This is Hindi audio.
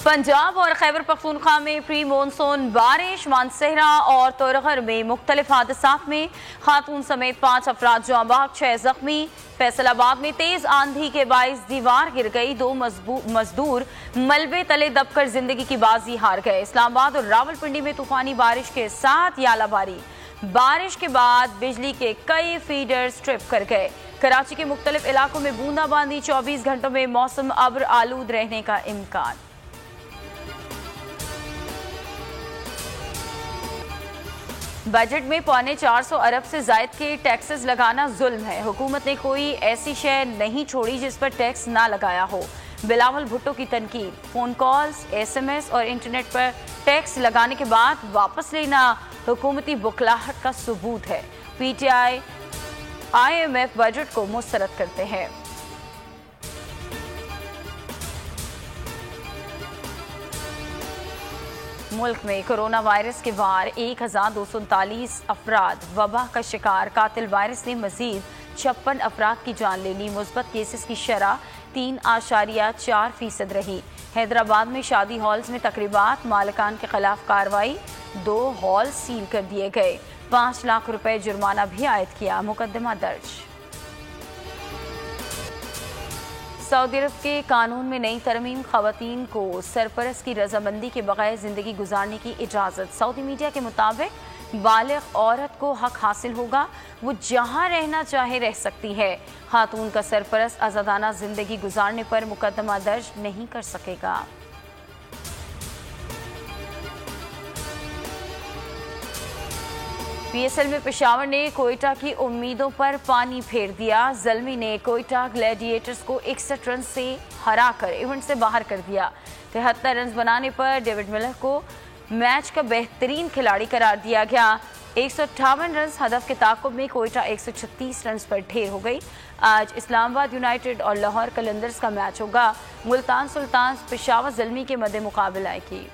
पंजाब और खैबर पख्तूनख्वा में प्री मानसून बारिश, मानसहरा और तोरगर में मुख्तलिफ हादसात में खातून समेत 5 अफराद जाँ बहक, 6 जख्मी। फैसलाबाद में तेज आंधी के बाइस दीवार गिर गई, 2 मजदूर मलबे तले दबकर जिंदगी की बाजी हार गए। इस्लामाबाद और रावलपिंडी में तूफानी बारिश के साथ यालाबारी, बारिश के बाद बिजली के कई फीडर्स ट्रिप कर गए। कराची के मुख्तलिफ इलाकों में बूंदाबांदी, 24 घंटों में मौसम अब्र आलूद रहने का इम्कान। बजट में 425 अरब से जायद के टैक्सेस लगाना जुल्म है। हुकूमत ने कोई ऐसी शय नहीं छोड़ी जिस पर टैक्स ना लगाया हो। बिलावल भुट्टो की तनकीद, फोन कॉल्स, SMS और इंटरनेट पर टैक्स लगाने के बाद वापस लेना हुकूमती बुखलाहट का सबूत है। PTI IMF बजट को मुस्तरद करते हैं। मुल्क में कोरोना वायरस के वार, 1239 अफराद वबा का शिकार। कातिल वायरस ने मजीद 56 अफराद की जान ले ली। मुस्बत केसेस की शरह 3.4% रही। हैदराबाद में शादी हॉल्स में तकरीबात, मालिकान के खिलाफ कार्रवाई, 2 हॉल सील कर दिए गए। 5 लाख रुपए जुर्माना भी आयद किया। मुकदमा दर्ज। सऊदी अरब के कानून में नई तरमीम, खवातीन को सरपरस्त की रजामंदी के बगैर जिंदगी गुजारने की इजाज़त। सऊदी मीडिया के मुताबिक बालिग औरत को हक हासिल होगा, वो जहां रहना चाहे रह सकती है। खातून का सरपरस्त आज़ादाना जिंदगी गुजारने पर मुकदमा दर्ज नहीं कर सकेगा। PSL में पेशावर ने कोयटा की उम्मीदों पर पानी फेर दिया। ज़ल्मी ने कोयटा ग्लैडिएटर्स को 61 रन से हराकर इवेंट से बाहर कर दिया। 73 रन बनाने पर डेविड मिलर को मैच का बेहतरीन खिलाड़ी करार दिया गया। 158 रन हदफ के ताक़ुब में कोयटा 136 रन पर ढेर हो गई। आज इस्लामाबाद यूनाइटेड और लाहौर कलंदर्स का मैच होगा। मुल्तान सुल्तान पेशावर ज़ल्मी के मद्दे मुकाबला की।